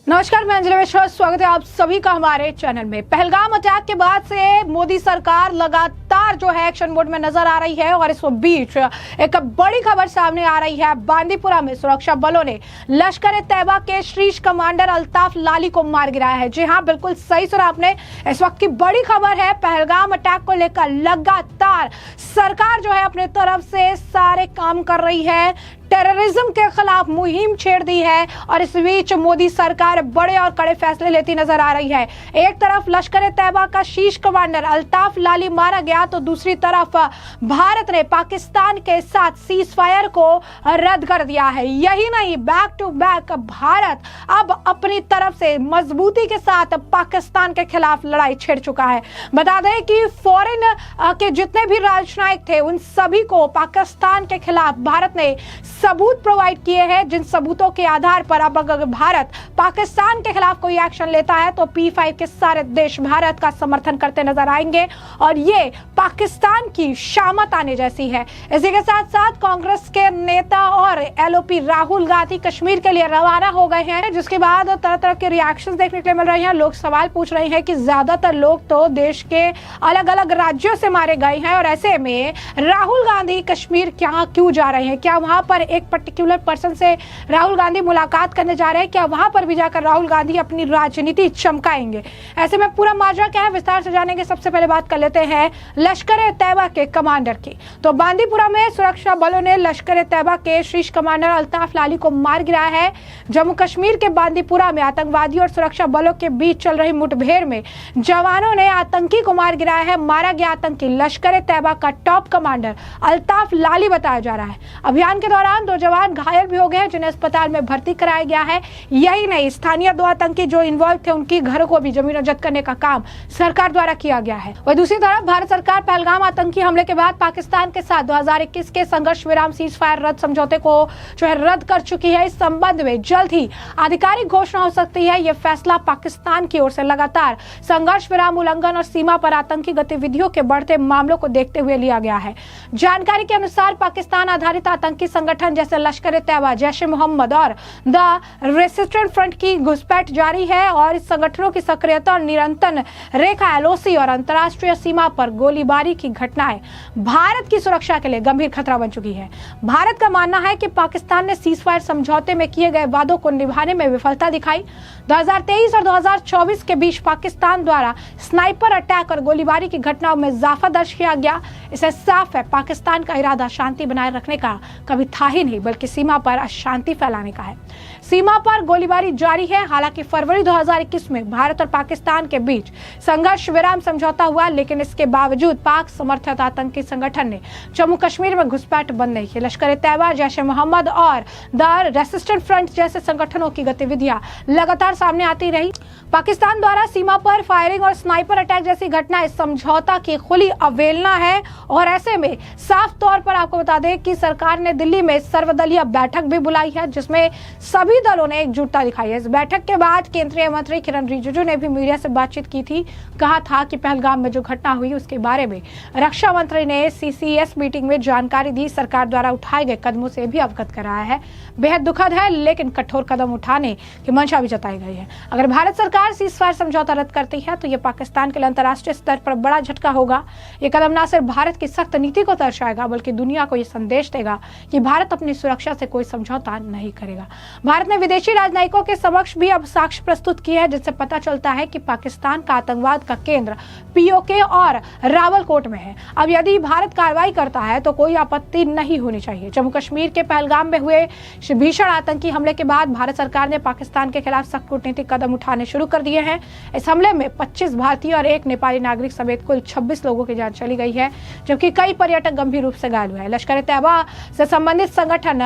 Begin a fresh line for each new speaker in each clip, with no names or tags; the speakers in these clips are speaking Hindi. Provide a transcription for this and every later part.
नमस्कार, मैं अंजलि मिश्रा, स्वागत है आप सभी का हमारे चैनल में। पहलगाम अटैक के बाद से मोदी सरकार लगातार जो है एक्शन मोड में नजर आ रही है और इस बीच एक बड़ी खबर सामने आ रही है। बांदीपुरा में सुरक्षा बलों ने लश्कर ए तैयबा के शीर्ष कमांडर अल्ताफ लाली को मार गिराया है। जी हां, बिल्कुल सही सुना आपने। इस वक्त की बड़ी खबर है, पहलगाम अटैक को लेकर लगातार सरकार जो है अपने तरफ से सारे काम कर रही है, टेररिज्म के खिलाफ मुहिम छेड़ दी है और इस बीच मोदी सरकार बड़े और कड़े फैसले लेती नजर आ रही है। एक तरफ लश्कर ए तैयबा का शीर्ष कमांडर अल्ताफ लाली मारा गया तो दूसरी तरफ भारत ने पाकिस्तान के साथ सीज फायर को रद्द कर दिया है। यही नहीं, बैक टू बैक भारत अब अपनी तरफ से मजबूती के साथ पाकिस्तान के खिलाफ लड़ाई छेड़ चुका है। बता दें कि फॉरेन के जितने भी राजनायक थे उन सभी को पाकिस्तान के खिलाफ भारत ने सबूत प्रोवाइड किए हैं, जिन सबूतों के आधार पर अब अगर भारत पाकिस्तान के खिलाफ कोई एक्शन लेता है तो P5 के सारे देश भारत का समर्थन करते नजर आएंगे और ये पाकिस्तान की शामत आने जैसी है। इसी के साथ साथ कांग्रेस के नेता और LOP राहुल गांधी कश्मीर के लिए रवाना हो गए हैं, जिसके बाद तरह तरह के रिएक्शंस देखने के लिए मिल रहे हैं। लोग सवाल पूछ रहे हैं कि ज्यादातर लोग तो देश के अलग अलग राज्यों से मारे गए हैं और ऐसे में राहुल गांधी कश्मीर क्यों जा रहे हैं? क्या वहां पर एक पर्टिकुलर पर्सन से राहुल गांधी मुलाकात करने जा रहे हैं? क्या वहां पर भी जाकर राहुल गांधी अपनी राजनीति चमकाएंगे? ऐसे में पूरा माजरा क्या है, विस्तार से जानेंगे। सबसे पहले बात कर लेते हैं लश्कर ए तैयबा के कमांडर की। तो बांदीपुरा में सुरक्षा बलों ने लश्कर ए तैयबा के शीर्ष कमांडर अल्ताफ लाली को मार गिराया है। जम्मू कश्मीर के बांदीपुरा में आतंकवादियों और सुरक्षा बलों के बीच चल रही मुठभेड़ में जवानों ने आतंकी को मार गिराया है। मारा गया आतंकी लश्कर ए तैयबा का टॉप कमांडर अल्ताफ लाली बताया जा रहा है। अभियान के दौरान 2 जवान घायल भी हो गए, जिन्हें अस्पताल में भर्ती कराया गया है। यही नहीं, स्थानीय 2 आतंकी जो इन्वॉल्व थे उनकी घरों को भी जमीन जब्त करने का काम सरकार द्वारा किया गया है। वहीं दूसरी तरफ भारत सरकार पहलगाम आतंकी हमले के बाद पाकिस्तान के साथ 2021 के संघर्ष विराम सीज फायर रद्द समझौते को जो है रद्द कर चुकी है। इस संबंध में जल्द ही आधिकारिक घोषणा हो सकती है। यह फैसला पाकिस्तान की ओर से लगातार संघर्ष विराम उल्लंघन और सीमा पर आतंकी गतिविधियों के बढ़ते मामलों को देखते हुए लिया गया है। जानकारी के अनुसार पाकिस्तान आधारित आतंकी संगठन जैसे लश्कर ए तैयबा, जैश ए मोहम्मद और द रेसिस्टेंट फ्रंट की घुसपैठ जारी है और इस संगठनों की सक्रियता और निरंतर रेखा LOC और अंतर्राष्ट्रीय सीमा पर गोलीबारी की घटनाएं भारत की सुरक्षा के लिए गंभीर खतरा बन चुकी है। भारत का मानना है कि पाकिस्तान ने सीज फायर समझौते में किए गए वादों को निभाने में विफलता दिखाई। 2023 और 2024 के बीच पाकिस्तान द्वारा स्नाइपर अटैक और गोलीबारी की घटनाओं में इजाफा दर्ज किया गया। इससे साफ है पाकिस्तान का इरादा शांति बनाए रखने का कभी था ही नहीं, बल्कि सीमा पर अशांति फैलाने का है। सीमा पर गोलीबारी जारी है। हालांकि फरवरी 2021 में भारत और पाकिस्तान के बीच संघर्ष विराम समझौता हुआ, लेकिन इसके बावजूद पाक समर्थित आतंकी संगठन ने जम्मू कश्मीर में घुसपैठ बंद नहीं की। लश्कर ए तैयबा, जैश ए मोहम्मद और द रेसिस्टेंट फ्रंट जैसे संगठनों की गतिविधियां लगातार सामने आती रही। पाकिस्तान द्वारा सीमा पर फायरिंग और स्नाइपर अटैक जैसी घटना इस समझौता की खुली अवहेलना है और ऐसे में साफ तौर पर आपको बता दें कि सरकार ने दिल्ली में सर्वदलीय बैठक भी बुलाई है, जिसमें सभी दलों ने एकजुटता दिखाई है। इस बैठक के बाद केंद्रीय मंत्री किरण रिजिजू ने भी मीडिया से बातचीत की थी। कहा था कि पहलगाम में जो घटना हुई उसके बारे में रक्षा मंत्री ने CCS मीटिंग में जानकारी दी। सरकार द्वारा उठाए गए कदमों से भी अवगत कराया है। बेहद दुखद है, लेकिन कठोर कदम उठाने की मंशा भी जताई गई है। अगर भारत सरकार सीज फायर समझौता रद्द करती है तो यह पाकिस्तान के लिए अंतर्राष्ट्रीय स्तर पर बड़ा झटका होगा। यह कदम न सिर्फ भारत की सख्त नीति को दर्शाएगा, बल्कि दुनिया को यह संदेश देगा कि भारत अपनी सुरक्षा से कोई समझौता नहीं करेगा। भारत ने विदेशी राजनयिकों के समक्ष भी अब साक्ष्य प्रस्तुत किए हैं, जिससे पता चलता है कि पाकिस्तान का आतंकवाद का केंद्र POK और रावलकोट में है। अब यदि भारत कार्रवाई करता है तो कोई आपत्ति नहीं होनी चाहिए। जम्मू कश्मीर के पहलगाम में हुए भीषण आतंकी हमले के बाद भारत सरकार ने पाकिस्तान के खिलाफ सख्त कूटनीतिक कदम उठाने शुरू कर दिए हैं। इस हमले में 25 भारतीय और 1 नेपाली नागरिक समेत कुल 26 लोगों की जान चली गई है, जबकि कई पर्यटक गंभीर रूप से घायल हुए हैं। लश्कर ए तैयबा से संबंधित संगठन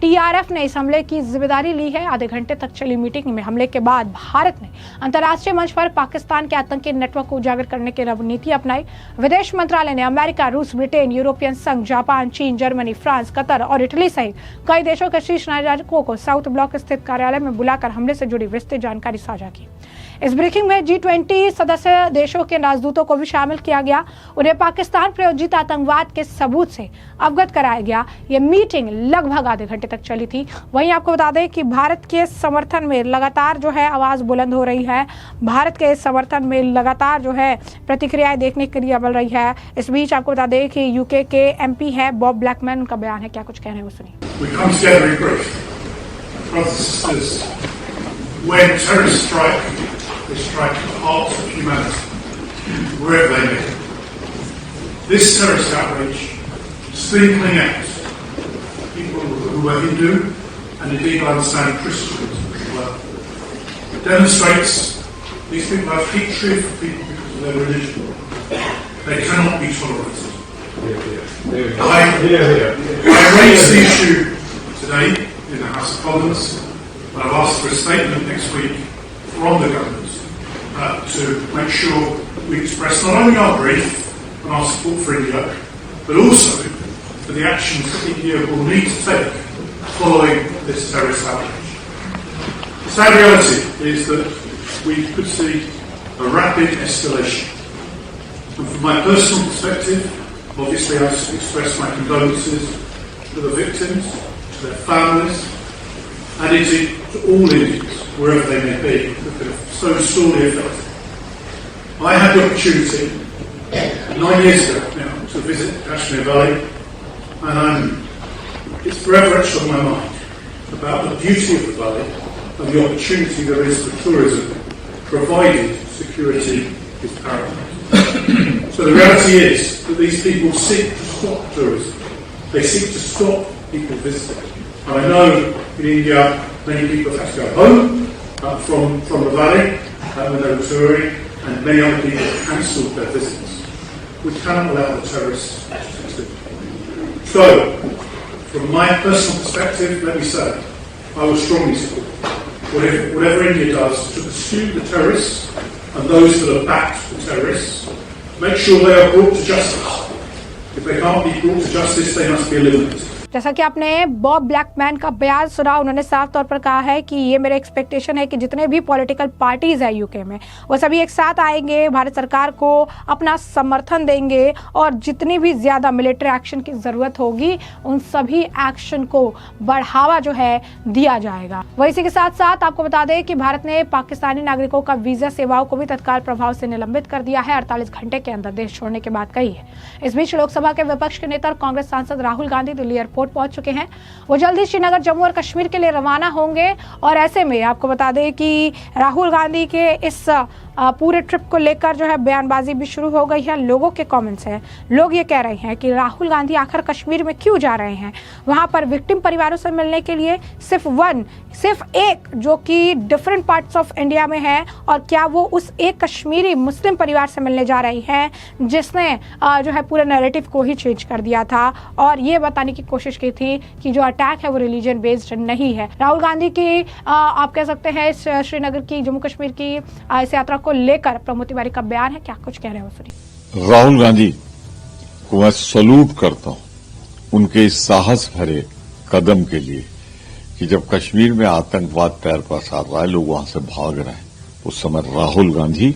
TRF ने इस हमले की जिम्मेदारी ली है। आधे घंटे तक चली मीटिंग में हमले के बाद भारत ने अंतर्राष्ट्रीय मंच पर पाकिस्तान के आतंकी नेटवर्क को उजागर करने की रणनीति अपनाई। विदेश मंत्रालय ने अमेरिका, रूस, ब्रिटेन, यूरोपियन संघ, जापान, चीन, जर्मनी, फ्रांस, कतर और इटली सहित कई देशों के शीर्ष नागरिकों को साउथ ब्लॉक स्थित कार्यालय में बुलाकर हमले से जुड़ी विस्तृत जानकारी साझा की। इस ब्रीफिंग में G20 सदस्य देशों के राजदूतों को भी शामिल किया गया। उन्हें पाकिस्तान प्रायोजित आतंकवाद के सबूत से अवगत कराया गया। ये मीटिंग लगभग आधे घंटे तक चली थी। वहीं आपको बता दें कि भारत के समर्थन में लगातार जो है आवाज बुलंद हो रही है। भारत के समर्थन में लगातार जो है प्रतिक्रियाएं देखने के लिए मिल रही है। इस बीच आपको बता दें कि यूके के MP है बॉब ब्लैकमैन, उनका बयान है, क्या कुछ कह रहे हैं वो सुनिए।
When terrorists strike, they strike at the heart of humanity, wherever they may be. This terrorist outrage, singling out people who are Hindu, and indeed I understand Christians as well, demonstrates these people have hatred for people because of their religion. They cannot be tolerated. I raised the issue today in the House of Commons. I've asked for a statement next week from the government to make sure we express not only our grief and our support for India, but also for the actions that India will need to take following this terrorist outrage. The sad reality is that we could see a rapid escalation. And from my personal perspective, obviously I express my condolences to the victims, to their families, and indeed to all Indians, wherever they may be, that have been so sorely affected. I had the opportunity 9 years ago now to visit Kashmir Valley, and it's forever etched on my mind about the beauty of the valley and the opportunity there is for tourism, provided security is paramount. So the reality is that these people seek to stop tourism. They seek to stop people visiting. And I know in India many people have had to go home from the valley when they were touring, and many other people have cancelled their visits. We cannot allow the terrorists to continue. So, from my personal perspective, let me say, I will strongly support whatever India does to pursue the terrorists and those that are backed the terrorists. Make sure they are brought to justice. If they can't be brought to justice, they must be eliminated.
जैसा कि आपने बॉब ब्लैकमैन का बयान सुना, उन्होंने साफ तौर पर कहा है कि ये मेरा एक्सपेक्टेशन है कि जितने भी पॉलिटिकल पार्टीज है यूके में वो सभी एक साथ आएंगे, भारत सरकार को अपना समर्थन देंगे और जितनी भी ज़्यादा मिलिट्री एक्शन की ज़रूरत होगी उन सभी एक्शन को बढ़ावा जो है दिया जाएगा। वहीं इसी के साथ साथ आपको बता दें कि भारत ने पाकिस्तानी नागरिकों का वीज़ा सेवाओं को भी तत्काल प्रभाव से निलंबित कर दिया है, 48 घंटे के अंदर देश छोड़ने की बात कही है। इस बीच लोकसभा के विपक्ष के नेता और कांग्रेस सांसद राहुल गांधी दिल्ली एयरपोर्ट पहुंच चुके हैं। वो जल्दी श्रीनगर, जम्मू और कश्मीर के लिए रवाना होंगे और ऐसे में आपको बता दें कि राहुल गांधी के इस पूरे ट्रिप को लेकर जो है बयानबाजी भी शुरू हो गई है। लोगों के कमेंट्स हैं, लोग ये कह रहे हैं कि राहुल गांधी आखिर कश्मीर में क्यों जा रहे हैं, वहां पर विक्टिम परिवारों से मिलने के लिए सिर्फ एक जो कि डिफरेंट पार्ट्स ऑफ इंडिया में है, और क्या वो उस एक कश्मीरी मुस्लिम परिवार से मिलने जा रही हैं जिसने जो है पूरे नैरेटिव को ही चेंज कर दिया था और ये बताने की कोशिश की थी कि जो अटैक है वो रिलीजन बेस्ड नहीं है। राहुल गांधी की आप कह सकते हैं श्रीनगर की, जम्मू कश्मीर की इस यात्रा को लेकर प्रमोद तिवारी का बयान है, क्या कुछ कह रहे हैं वो सुनिए।
राहुल गांधी को मैं सलूट करता हूं उनके इस साहस भरे कदम के लिए कि जब कश्मीर में आतंकवाद पैर पसार रहा है, लोग वहां से भाग रहे हैं, उस समय राहुल गांधी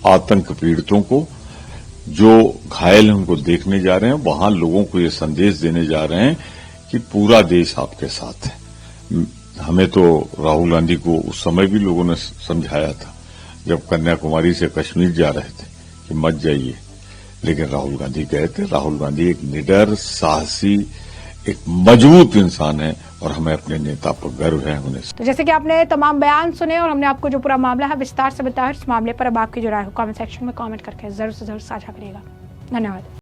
आतंक पीड़ितों को जो घायल हैं उनको देखने जा रहे हैं, वहां लोगों को ये संदेश देने जा रहे हैं कि पूरा देश आपके साथ है। हमें तो राहुल गांधी को उस समय भी लोगों ने समझाया था जब कन्याकुमारी से कश्मीर जा रहे थे कि मत जाइए, लेकिन राहुल गांधी गए थे। राहुल गांधी एक निडर, साहसी, एक मजबूत इंसान है और हमें अपने नेता पर गर्व है उन्हें।
तो जैसे कि आपने तमाम बयान सुने और हमने आपको जो पूरा मामला है विस्तार से बताया, इस मामले पर अब आपकी जो राय हो कमेंट सेक्शन में कमेंट करके जरूर से जरूर साझा करिएगा। धन्यवाद।